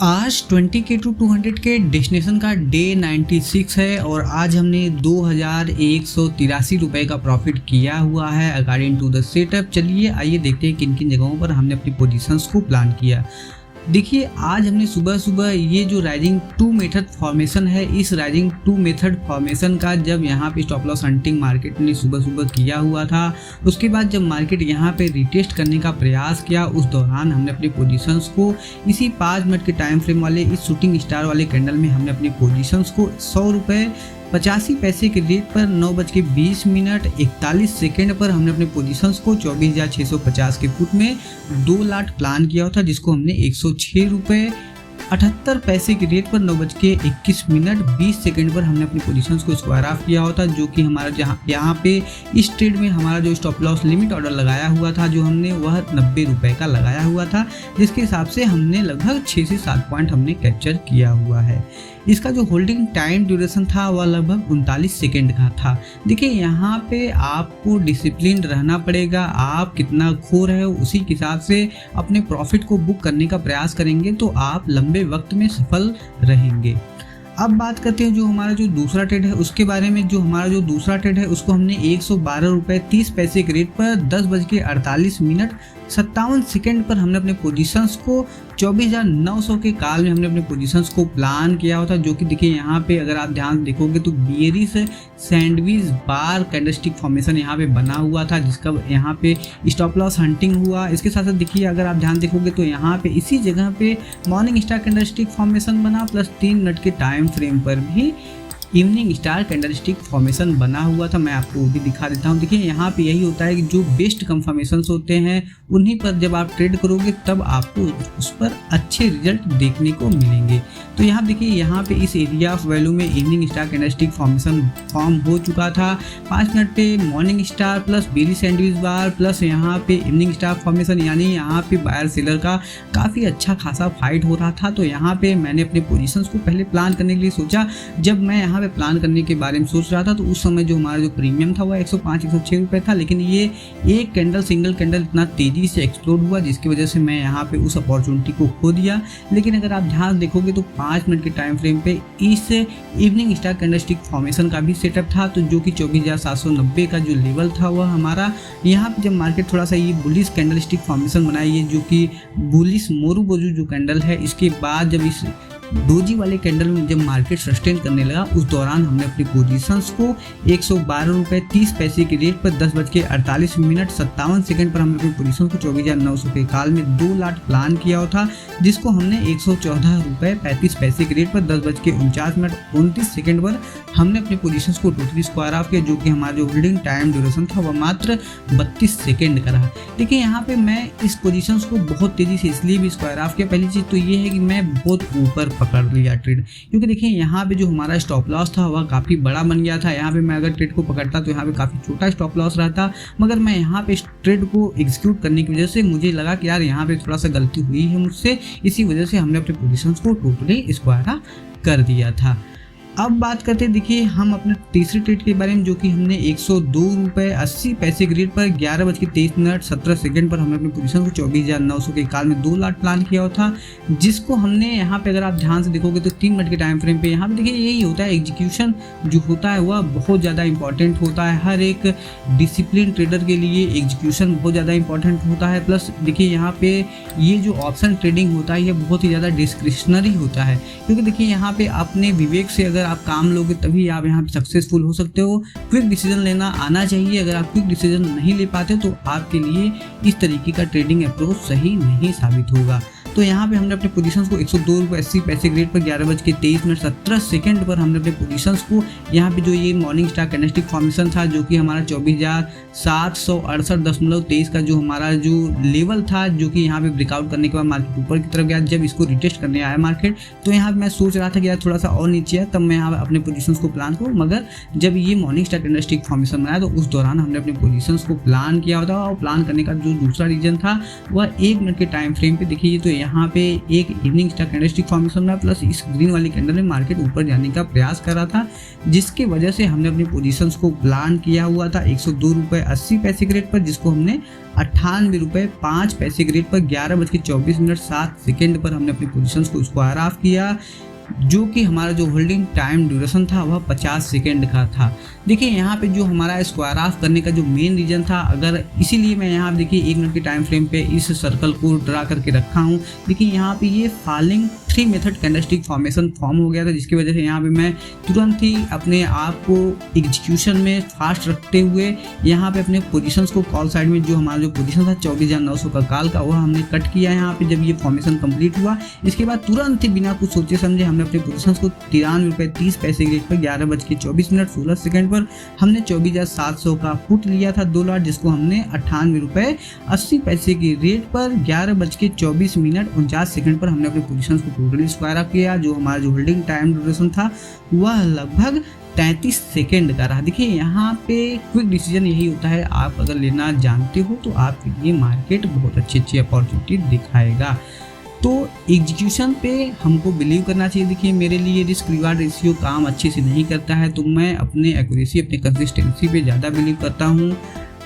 आज 20K to 200K destination का day 96 है और आज हमने 2183 रुपये का प्रॉफिट किया हुआ है अकॉर्डिंग टू द सेटअप। चलिए आइए देखते हैं किन किन जगहों पर हमने अपनी पोजीशंस को प्लान किया। देखिए आज हमने सुबह सुबह ये जो राइजिंग 2 मेथड फॉर्मेशन है, इस राइजिंग 2 मेथड फॉर्मेशन का जब यहाँ पे स्टॉप लॉस हंटिंग मार्केट ने सुबह सुबह किया हुआ था, उसके बाद जब मार्केट यहाँ पे रिटेस्ट करने का प्रयास किया, उस दौरान हमने अपनी पोजीशंस को इसी 5 मिनट के टाइम फ्रेम वाले इस शूटिंग स्टार वाले कैंडल में हमने अपनी पोजीशंस को 100 रुपये 85 पैसे के रेट पर 9:20 पर हमने अपने पोजीशंस को 24,650 के फुट में 2 लाट प्लान किया था, जिसको हमने 106 रुपये 78 पैसे के रेट पर 9:21 पर हमने अपनी पोजीशंस को स्क्वायर ऑफ किया होता, जो कि हमारा यहाँ पे इस ट्रेड में हमारा जो स्टॉप लॉस लिमिट ऑर्डर लगाया हुआ था जो हमने वह 90 रुपये का लगाया हुआ था, जिसके हिसाब से हमने लगभग 6 से 7 पॉइंट हमने कैप्चर किया हुआ है। इसका जो होल्डिंग टाइम ड्यूरेशन था वह लगभग 39 सेकेंड का था। देखिए यहाँ पे आपको डिसिप्लिन रहना पड़ेगा, आप कितना खो रहे हो उसी के हिसाब से अपने प्रॉफिट को बुक करने का प्रयास करेंगे तो आप लंबे वक्त में सफल रहेंगे। अब बात करते हैं जो हमारा जो दूसरा ट्रेड है उसके बारे में। जो हमारा जो दूसरा ट्रेड है उसको हमने 112 रुपये 30 पैसे के रेट पर 10:48 पर हमने अपने पोजीशंस को 24,900 के काल में हमने अपने पोजीशंस को प्लान किया होता, जो कि देखिए यहाँ पे अगर आप ध्यान देखोगे तो बियरिश सैंडविच बार कैंडलस्टिक फॉर्मेशन यहाँ पे बना हुआ था, जिसका यहाँ पे स्टॉप लॉस हंटिंग हुआ। इसके साथ साथ देखिए अगर आप ध्यान देखोगे तो यहाँ पे इसी जगह पे मॉर्निंग स्टार कैंडलस्टिक फॉर्मेशन बना, प्लस 3 मिनट के टाइम फ्रेम पर भी इवनिंग स्टार कैंडलस्टिक फॉर्मेशन बना हुआ था। मैं आपको वो भी दिखा देता हूँ। देखिए यहाँ पे यही होता है कि जो बेस्ट कंफर्मेशंस होते हैं उन्हीं पर जब आप ट्रेड करोगे तब आपको उस पर अच्छे रिजल्ट देखने को मिलेंगे। तो यहाँ देखिए यहाँ पे इस एरिया ऑफ वैल्यू में evening star candlestick formation form हो चुका था। 5 मिनट पे morning star plus berry sandwich bar plus यहाँ पे इवनिंग स्टार फॉर्मेशन, यानी यहाँ पे बायर सेलर का काफ़ी अच्छा खासा फाइट हो रहा था। तो यहाँ पे मैंने अपने पोजीशंस को पहले प्लान करने के लिए सोचा। जब मैं यहाँ पे प्लान करने के बारे में सोच रहा था तो उस समय जो हमारा जो प्रीमियम था वह 105-106 रुपये था, लेकिन ये एक कैंडल सिंगल कैंडल इतना तेज़ी से एक्सप्लोड हुआ जिसकी वजह से मैं यहाँ पे उस अपॉर्चुनिटी को खो दिया। लेकिन अगर आप ध्यान देखोगे तो 5 मिनट के टाइम फ्रेम पे इस इवनिंग स्टार कैंडलस्टिक फॉर्मेशन का भी सेटअप था, तो जो कि 24,790 का जो लेवल था वह हमारा यहाँ पे जब मार्केट थोड़ा सा ये बुलिश कैंडलस्टिक फॉर्मेशन बनाई है, जो कि बुलिश मोरूबोजू जो कैंडल है, इसके बाद जब इस डोजी वाले कैंडल में जब मार्केट सस्टेन करने लगा उस दौरान हमने अपनी पोजीशंस को 112 रुपये 30 पैसे के रेट पर 10:48 पर हमने अपनी पोजीशन को 24,900 के काल में 2 लाट प्लान किया था, जिसको हमने 114 रुपये 35 पैसे के रेट पर 10:49 पर हमने अपनी पोजीशंस को टोटली स्क्वायर ऑफ किया, जो कि हमारा जो होल्डिंग टाइम ड्यूरेशन था वह मात्र 32 सेकेंड का रहा। देखिए यहाँ पे मैं इस पोजीशंस को बहुत तेज़ी से इसलिए भी स्क्वायर ऑफ किया। पहली चीज़ तो ये है कि मैं बहुत ऊपर पकड़ लिया ट्रेड, क्योंकि देखिए यहाँ पे जो हमारा स्टॉप लॉस था वह काफ़ी बड़ा बन गया था। यहाँ पे मैं अगर ट्रेड को पकड़ता तो यहाँ पे काफ़ी छोटा स्टॉप लॉस रहता, मगर मैं यहाँ पे इस ट्रेड को एग्जीक्यूट करने की वजह से मुझे लगा कि यार यहाँ पे थोड़ा सा गलती हुई है मुझसे, इसी वजह से हमने अपने पोजीशंस को टोटली स्क्वायर कर दिया था। अब बात करते हैं देखिए हम अपने तीसरे ट्रेड के बारे में, जो कि हमने 102 रुपये 80 पैसे के रेट पर 11:23 पर हमने अपनी पोजीशन को 24,900 के काल में 2 लाट प्लान किया था, जिसको हमने यहाँ पे अगर आप ध्यान से देखोगे तो 3 मिनट के टाइम फ्रेम पे यहाँ पे देखिए यही होता है, एग्जीक्यूशन जो होता है वह बहुत ज़्यादा इंपॉर्टेंट होता है। हर एक डिसिप्लिन ट्रेडर के लिए एग्जीक्यूशन बहुत ज़्यादा इंपॉर्टेंट होता है। प्लस देखिए यहाँ पे ये जो ऑप्शन ट्रेडिंग होता है ये बहुत ही ज़्यादा डिस्क्रिशनरी होता है, क्योंकि देखिए यहाँ पे अपने विवेक से अगर आप काम लोगे तभी आप यहाँ पे सक्सेसफुल हो सकते हो। क्विक डिसीजन लेना आना चाहिए। अगर आप क्विक डिसीजन नहीं ले पाते तो आपके लिए इस तरीके का ट्रेडिंग अप्रोच सही नहीं साबित होगा। तो यहाँ पे हमने अपने पोजीशंस को 102 रुपये 80 पैसे के रेट पर 11:23 पर हमने अपने पोजीशंस को यहाँ पे जो ये मॉर्निंग स्टार कैंडलस्टिक फॉर्मेशन था, जो कि हमारा 24,768.23 का जो हमारा जो लेवल था, जो कि यहाँ पे ब्रेकआउट करने के बाद मार्केट ऊपर की तरफ गया। जब इसको रिटेस्ट करने आया मार्केट तो यहाँ पे मैं सोच रहा था कि यार थोड़ा सा और नीचे है तब मैं यहाँ अपने पोजीशंस को प्लान करूँ, मगर जब ये मॉर्निंग स्टार कैंडलस्टिक फॉर्मेशन बनाया तो उस दौरान हमने अपने पोजीशंस को प्लान किया होता। और प्लान करने का जो दूसरा रीजन था वह 1 मिनट के टाइम फ्रेम पे देखिए, तो यहाँ पे एक इवनिंग स्टार कैंडलस्टिक फॉर्मेशन में प्लस इस ग्रीन वाली कैंडल में मार्केट ऊपर जाने का प्रयास कर रहा था, जिसकी वजह से हमने अपनी पोजीशंस को प्लान किया हुआ था 102 रुपये 80 पैसे के रेट पर, जिसको हमने 98 रुपये 5 पैसे के रेट पर 11:24:07 पर हमने अपनी पोजीशंस को स्क्वायर ऑफ किया, जो कि हमारा जो होल्डिंग टाइम ड्यूरेशन था वह 50 सेकेंड का था। देखिए यहाँ पे जो हमारा स्क्वायर ऑफ करने का जो मेन रीज़न था, अगर इसीलिए मैं यहाँ देखिए 1 मिनट के टाइम फ्रेम पे इस सर्कल को ड्रा करके रखा हूँ। देखिए यहाँ पे ये falling 3 method candlestick formation form हो गया था, जिसकी वजह से यहाँ पे मैं तुरंत ही अपने आप को एग्जीक्यूशन में फास्ट रखते हुए यहाँ पे अपने पोजीशंस को कॉल साइड में जो हमारा जो पोजीशन था 24,900 का कॉल का वह हमने कट किया यहाँ पे जब ये फॉर्मेशन कंप्लीट हुआ। इसके बाद तुरंत ही बिना कुछ सोचे समझे हमने अपने पोजीशंस को 93 रुपये 30 पैसे के रेट पर 11:24:16 पर हमने 24,700 का पुट लिया था 2 लॉट, जिसको हमने 98 रुपये 80 पैसे के रेट पर 11:24:49 पर हमने अपने पोजीशंस को टोटली स्क्वायर अप किया। जो हमारा जो होल्डिंग टाइम ड्यूरेशन था वह लगभग 33 सेकेंड का रहा। देखिए यहाँ पे क्विक डिसीजन यही होता है, आप अगर लेना जानते हो तो आपके लिए मार्केट बहुत अच्छी अपॉर्चुनिटी दिखाएगा। तो एग्जीक्यूशन पे हमको बिलीव करना चाहिए। देखिए मेरे लिए रिस्क रिवार्ड रेशियो काम अच्छे से नहीं करता है, तो मैं अपने एक्यूरेसी अपने कंसिस्टेंसी पे ज़्यादा बिलीव करता हूँ।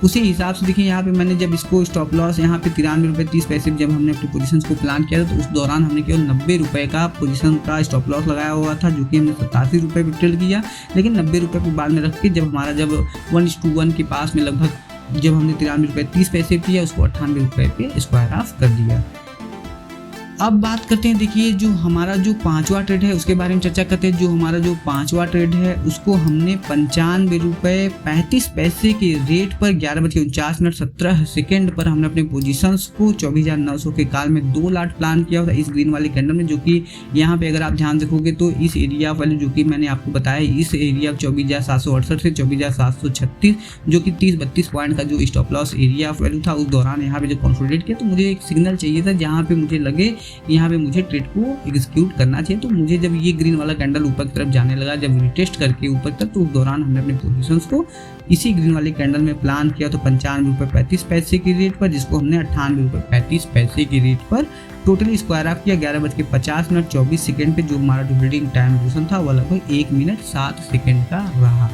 उसी हिसाब से देखिए यहाँ पे मैंने जब इसको स्टॉप लॉस यहाँ पे 93 रुपये 30 पैसे जब हमने अपनी पोजीशंस को प्लान किया था, तो उस दौरान हमने केवल 90 रुपये का पोजीशन का स्टॉप लॉस लगाया हुआ था, जो कि हमने 87 रुपये पे ट्रेड किया। लेकिन 90 रुपये को बाद में रख के जब हमारा जब 1:1 के पास में लगभग जब हमने 93 रुपये 30 पैसे किया, उसको 98 रुपये पे स्क्वायर ऑफ कर दिया। अब बात करते हैं, देखिए जो हमारा जो 5वां ट्रेड है उसके बारे में चर्चा करते हैं। जो हमारा जो 5वां ट्रेड है उसको हमने 95 रुपये 35 पैसे के रेट पर 11:49:17 पर हमने अपने पोजीशंस को 24,900 के काल में 2 लॉट प्लान किया था इस ग्रीन वाली कैंडल में, जो कि यहाँ पे अगर आप ध्यान देखोगे तो इस एरिया वाले जो कि मैंने आपको बताया इस एरिया 24,768 से 24,736 जो कि 30-32 पॉइंट का जो stop loss area of value था, उस दौरान यहाँ पे जो कंसोलिडेट किया, तो मुझे एक सिग्नल चाहिए था जहाँ पे मुझे लगे यहाँ पे मुझे ट्रेड को एग्जीक्यूट करना चाहिए। तो मुझे जब ये ग्रीन वाला कैंडल ऊपर की तरफ जाने लगा, जब रिटेस्ट करके ऊपर तक, तो उस दौरान हमने अपने पोजीशंस को इसी ग्रीन वाले कैंडल में प्लान किया तो 95 रुपये 35 पैसे की रेट पर, जिसको हमने 98 रुपये 35 पैसे की रेट पर टोटली स्क्वायर ऑफ किया 11:50:24 पे। जो हमारा जो होल्डिंग टाइम ड्यूरेशन था वह लगभग 1 मिनट 7 सेकेंड का रहा।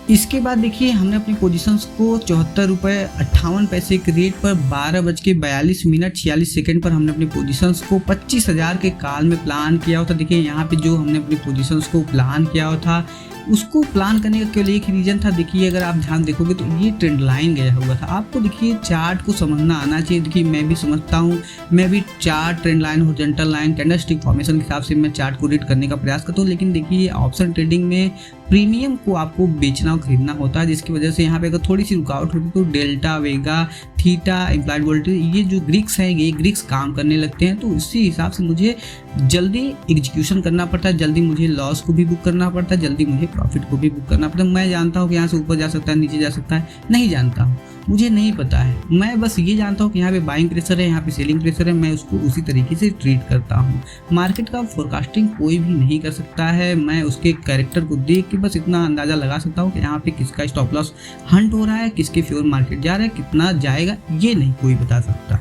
इसके बाद देखिए हमने अपनी पोजीशंस को 74 रुपये 58 पैसे के रेट पर 12:42:46 पर हमने अपनी पोजीशंस को 25,000 के काल में प्लान किया होता। देखिए यहाँ पे जो हमने अपनी पोजीशंस को प्लान किया हुआ था, उसको प्लान करने का केवल एक ही रीज़न था। देखिए अगर आप ध्यान देखोगे तो ये ट्रेंड लाइन गया हुआ था। आपको देखिए चार्ट को समझना आना चाहिए। देखिए मैं भी समझता हूँ, मैं भी chart, trend line, horizontal line, candlestick formation के हिसाब से मैं चार्ट को रीड करने का प्रयास करता हूँ। लेकिन देखिए ऑप्शन ट्रेडिंग में प्रीमियम को आपको बेचना और खरीदना होता है, जिसकी वजह से यहाँ पे अगर थोड़ी सी रुकावट होती तो डेल्टा, वेगा, थीटा, इम्प्लाइड वोल्टेज, ये जो ग्रीक्स हैं ये ग्रीक्स काम करने लगते हैं। तो इसी हिसाब से मुझे जल्दी एग्जीक्यूशन करना पड़ता है, जल्दी मुझे लॉस को भी बुक करना पड़ता है, जल्दी मुझे प्रॉफिट को भी बुक करना पड़ता है। मैं जानता हूँ कि यहाँ से ऊपर जा सकता है, नीचे जा सकता है, नहीं जानता हूँ, मुझे नहीं पता है। मैं बस ये जानता हूँ कि यहाँ पे बाइंग प्रेशर है, यहाँ पे सेलिंग प्रेशर है, मैं उसको उसी तरीके से ट्रीट करता हूँ। मार्केट का फोरकास्टिंग कोई भी नहीं कर सकता है। मैं उसके कैरेक्टर को देख के बस इतना अंदाज़ा लगा सकता हूँ कि यहाँ पे किसका स्टॉप लॉस हंट हो रहा है, किसके फेवर मार्केट जा रहा है, कितना जाएगा, ये नहीं कोई बता सकता।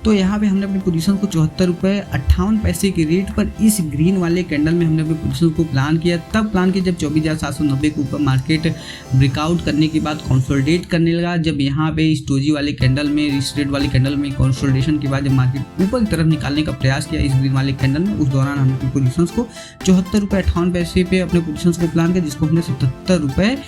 तो यहाँ पे हमने अपनी पोजीशन को 74 रुपये 58 पैसे की रेट पर इस ग्रीन वाले कैंडल में हमने अपनी पोजीशन को प्लान किया। तब प्लान किया जब 24,790 के ऊपर मार्केट ब्रेकआउट करने के बाद कंसोलिडेट करने लगा। जब यहाँ पे इस डोजी वाले कैंडल में, इस रेड वाले कैंडल में कंसोलिडेशन के बाद जब मार्केट ऊपर की तरफ निकालने का प्रयास किया इस ग्रीन वाले कैंडल में, उस दौरान हमने अपनी पोजीशन को 74 रुपये 58 पैसे पे अपने पोजीशन को प्लान किया, जिसको हमने 77 रुपये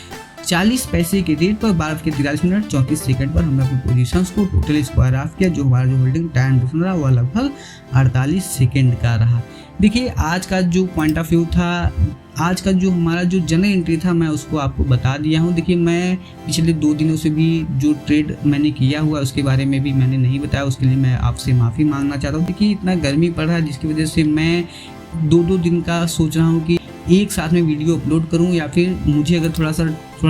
40 पैसे के रेट पर 12:43:34 पर हमने अपनी पोजीशंस को टोटल स्क्वायर ऑफ किया। जो हमारा जो होल्डिंग टाइम ड्यूरेशन रहा वह लगभग 48 सेकेंड का रहा। देखिए आज का जो पॉइंट ऑफ व्यू था, आज का जो हमारा जो जनरल एंट्री था, मैं उसको आपको बता दिया हूँ। देखिए मैं पिछले 2 दिनों से भी जो ट्रेड मैंने किया हुआ उसके बारे में भी मैंने नहीं बताया, उसके लिए मैं आपसे माफ़ी मांगना चाहता हूँ। देखिए इतना गर्मी पड़ रहा है जिसकी वजह से मैं 2-2 दिन का सोच रहा हूँ कि एक साथ में वीडियो अपलोड करूं, या फिर मुझे अगर थोड़ा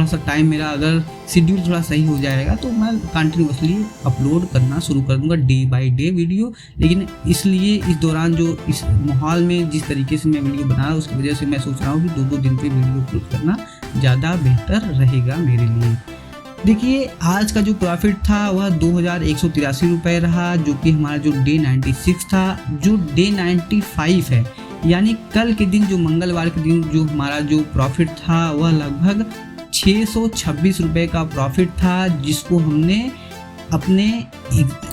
सा टाइम, मेरा अगर शेड्यूल थोड़ा सही हो जाएगा तो मैं कंटिन्यूसली अपलोड करना शुरू कर दूंगा डे बाय डे वीडियो। लेकिन इसलिए इस दौरान जो इस माहौल में जिस तरीके से मैं वीडियो बना रहा हूँ उसकी वजह से मैं सोच रहा हूँ कि 2-2 दिन पे वीडियो अपलोड करना ज़्यादा बेहतर रहेगा मेरे लिए। देखिए आज का जो प्रॉफिट था वह 2183 रुपये रहा, जो कि हमारा जो डे 96 था। जो डे 95 है यानी कल के दिन, जो मंगलवार के दिन जो हमारा जो प्रॉफिट था वह लगभग 626 रुपये का प्रॉफिट था, जिसको हमने अपने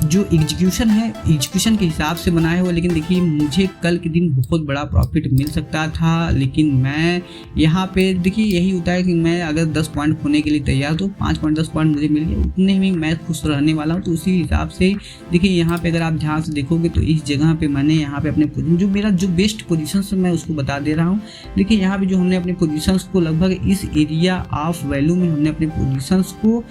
जो एग्जीक्यूशन के हिसाब से बनाया हुआ। लेकिन देखिए मुझे कल के दिन बहुत बड़ा प्रॉफिट मिल सकता था, लेकिन मैं यहाँ पे देखिए यही होता है कि मैं अगर 10 पॉइंट खोने के लिए तैयार तो 5 पॉइंट 10 पॉइंट मुझे मिल गया, उतने में मैं खुश रहने वाला हूँ। तो उसी हिसाब से देखिए यहाँ पे अगर आप ध्यान से देखोगे तो इस जगह पे मैंने यहाँ पे अपने जो मेरा जो बेस्ट पोजीशन मैं उसको बता दे रहा हूँ। देखिए यहाँ पे जो हमने अपने पोजीशंस को लगभग इस एरिया ऑफ वैल्यू में हमने अपने पोजीशंस को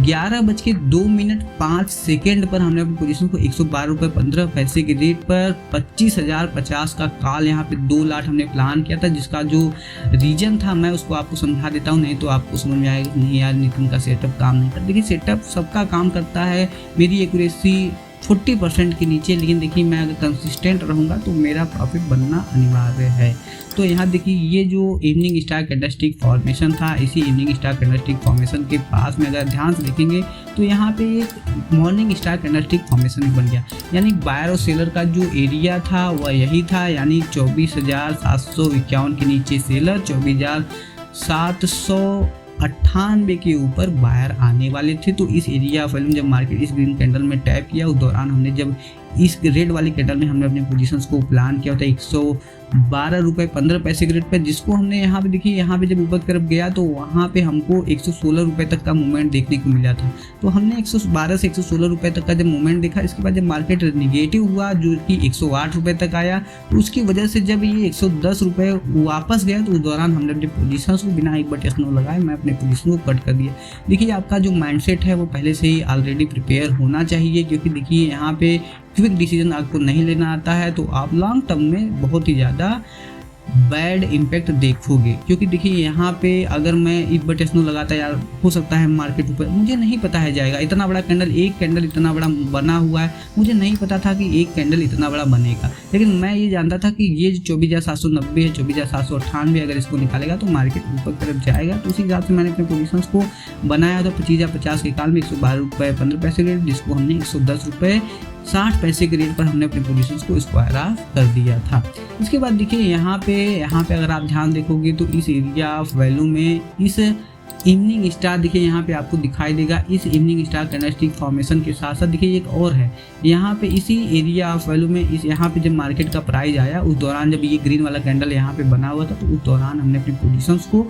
11:02:05 पर हमने अपनी पोजीशन को 112.15 के रेट पर 25,050 का कॉल यहाँ पे 2 लाट हमने प्लान किया था, जिसका जो रीजन था मैं उसको आपको समझा देता हूँ, नहीं तो आपको समझ में आएगा नहीं यार नितिन का सेटअप काम नहीं करता। देखिए सेटअप सबका काम करता है, मेरी एक्यूरेसी 40% के नीचे, लेकिन देखिए मैं अगर कंसिस्टेंट रहूँगा तो मेरा प्रॉफिट बनना अनिवार्य है। तो यहाँ देखिए ये जो इवनिंग स्टार कैंडलस्टिक फॉर्मेशन था, इसी इवनिंग स्टार कैंडलस्टिक फॉर्मेशन के पास में अगर ध्यान से देखेंगे तो यहाँ पे एक मॉर्निंग स्टार कैंडलस्टिक फॉर्मेशन बन गया, यानी बायर और सेलर का जो एरिया था वह यही था, यानी 24,751 के नीचे सेलर, 24,798 के ऊपर बायर आने वाले थे। तो इस एरिया ऑफ वैल्यू जब मार्केट इस ग्रीन कैंडल में टैप किया, उस दौरान हमने जब इस रेड वाली कैंडल में हमने अपने पोजीशंस को प्लान किया था 112.15 के रेट पर, जिसको हमने यहाँ पे देखिए यहाँ पे जब ऊपर की तरफ गया तो वहाँ पे हमको 116 रुपये तक का मूवमेंट देखने को मिला था। तो हमने 112 से 116 रुपये तक का जब मूवमेंट देखा, इसके बाद जब मार्केट निगेटिव हुआ जो कि 108 रुपये तक आया, तो उसकी वजह से जब ये 110 रुपये वापस गया तो उस दौरान हमने अपने पोजीशंस को बिना एक बटन लगाए मैं अपने पोजीशन को कट कर दिया। देखिए आपका जो माइंडसेट है वो पहले से ही ऑलरेडी प्रिपेयर होना चाहिए, क्योंकि देखिए यहाँ पे क्विक डिसीजन आपको नहीं लेना आता है तो आप लॉन्ग टर्म में बहुत ही ज़्यादा बैड इम्पैक्ट देखोगे। क्योंकि देखिए यहाँ पे अगर मैं एक बार टेस्नो लगाता यार हो सकता है मार्केट ऊपर, मुझे नहीं पता है जाएगा इतना बड़ा कैंडल, एक कैंडल इतना बड़ा बना हुआ है, मुझे नहीं पता था कि एक कैंडल इतना बड़ा बनेगा। लेकिन मैं ये जानता था कि ये 24,790 है, 24,798 अगर इसको निकालेगा तो मार्केट ऊपर की तरफ जाएगा। तो उसी हिसाब से मैंने अपने पोजीशंस को बनाया था 25,050 के काल में 112.15 के रेट, जिसको हमने 110.60 के रेट पर हमने अपने पोजीशंस को स्क्वायर ऑफ कर दिया था। इसके बाद देखिए यहाँ पे अगर आप ध्यान देखोगे तो इस एरिया ऑफ वैल्यू में इस इवनिंग स्टार देखिए यहाँ पे आपको दिखाई देगा। इस इवनिंग स्टार कैंडलस्टिक फॉर्मेशन के साथ साथ देखिए एक और है यहाँ पे इसी एरिया ऑफ वैल्यू में, इस यहाँ पे जब मार्केट का प्राइस आया उस दौरान जब ये ग्रीन वाला कैंडल यहाँ पे बना हुआ था तो उस दौरान हमने अपनी पोजीशंस को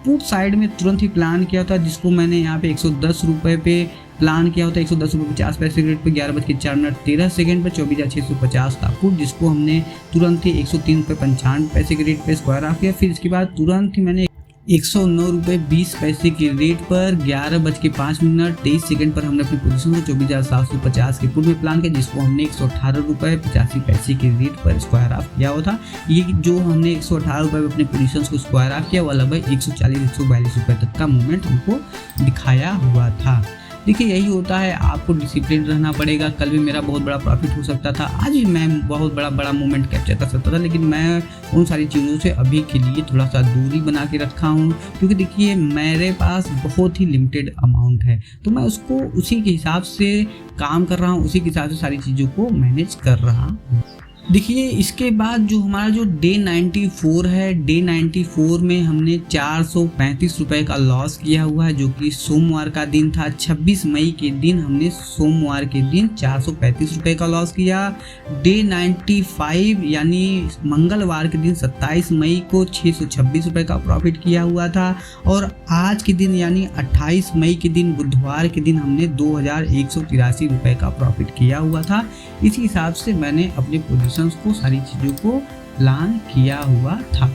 पुट साइड में तुरंत ही प्लान किया था, जिसको मैंने यहाँ पे 110 रुपये पे प्लान किया होता है 110.50 के रेट पर 11:04:13 पर 24,650 का पुट, जिसको हमने तुरंत ही 103.95 के रेट पर स्क्वायर ऑफ किया। फिर इसके बाद तुरंत ही मैंने 109.20 के रेट पर 11:05:23 पर हमने अपनी पोजीशन को 24,750 के पुट में प्लान किया, जिसको हमने 118.85 के रेट पर स्क्वायर ऑफ किया हुआ था। ये जो हमने 118 रुपये में अपने पोजीशंस को स्क्वायर ऑफ किया वह लगभग 140-142 रुपये तक का मूवमेंट हमको दिखाया हुआ था। देखिए यही होता है, आपको डिसिप्लिन रहना पड़ेगा। कल भी मेरा बहुत बड़ा प्रॉफिट हो सकता था, आज भी मैं बहुत बड़ा मूवमेंट कैप्चर कर सकता था, लेकिन मैं उन सारी चीज़ों से अभी के लिए थोड़ा सा दूरी बना के रखा हूँ, क्योंकि देखिए मेरे पास बहुत ही लिमिटेड अमाउंट है, तो मैं उसको उसी के हिसाब से काम कर रहा हूँ, उसी के हिसाब से सारी चीज़ों को मैनेज कर रहा हूँ। देखिए इसके बाद जो हमारा जो डे 94 है, डे 94 में हमने 435 रुपये का लॉस किया हुआ है, जो कि सोमवार का दिन था। 26 मई के दिन हमने सोमवार के दिन 435 रुपये का लॉस किया। डे 95 यानी मंगलवार के दिन 27 मई को 626 रुपये का प्रॉफिट किया हुआ था, और आज के दिन यानी 28 मई के दिन बुधवार के दिन हमने 2,183 रुपये का प्रॉफिट किया हुआ था। इसी हिसाब से मैंने अपने पोजीशंस को सारी चीज़ों को प्लान किया हुआ था।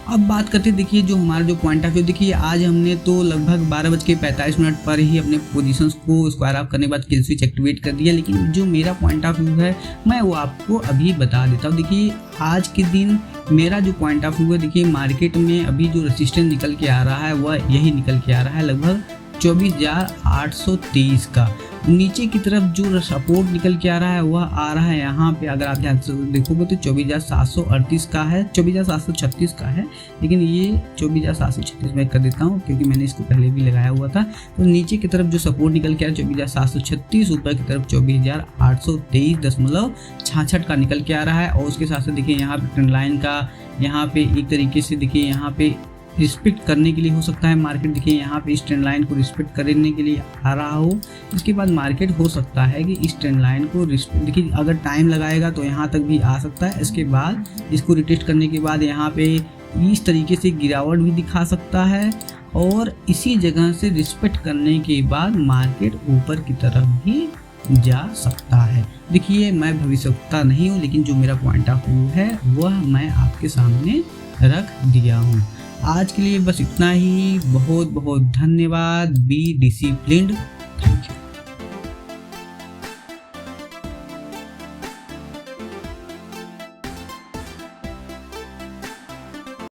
अब बात करते देखिए जो हमारा जो पॉइंट ऑफ व्यू, देखिए आज हमने तो लगभग 12:45 पर ही अपने पोजीशंस को स्क्वायर ऑफ करने के बाद किल स्विच एक्टिवेट कर दिया, लेकिन जो मेरा पॉइंट ऑफ व्यू है मैं वो आपको अभी बता देता हूँ। देखिए आज के दिन मेरा जो पॉइंट ऑफ व्यू है, देखिए मार्केट में अभी जो रेसिस्टेंस निकल के आ रहा है वह यही निकल के आ रहा है लगभग 24,823 का। नीचे की तरफ जो सपोर्ट निकल के आ रहा है वह आ रहा है यहाँ पे, अगर आप ध्यान से देखोगे तो 24,738 का है, 24,736 का है, लेकिन ये 24,736 मैं कर देता हूँ क्योंकि मैंने इसको पहले भी लगाया हुआ था। तो नीचे की तरफ जो सपोर्ट निकल के आ रहा है 24,736, ऊपर की तरफ 24,823.66 का निकल के आ रहा है। और उसके साथ साथ देखिए यहाँ पे ट्रेंड लाइन का यहाँ पे एक तरीके से देखिए यहाँ पे रिस्पेक्ट करने के लिए हो सकता है मार्केट, देखिए यहाँ पे इस ट्रेंड लाइन को रिस्पेक्ट करने के लिए आ रहा हो। इसके बाद मार्केट हो सकता है कि इस ट्रेंड लाइन को रिस्पेक्ट, देखिए अगर टाइम लगाएगा तो यहाँ तक भी आ सकता है। इसके बाद इसको रिटेस्ट करने के बाद यहाँ पे इस तरीके से गिरावट भी दिखा सकता है और इसी जगह से रिस्पेक्ट करने के बाद मार्केट ऊपर की तरफ भी जा सकता है। देखिए मैं भविष्यवक्ता नहीं हूँ, लेकिन जो मेरा पॉइंट ऑफ व्यू है वह मैं आपके सामने रख दिया हूँ। आज के लिए बस इतना ही। बहुत बहुत धन्यवाद। Be disciplined.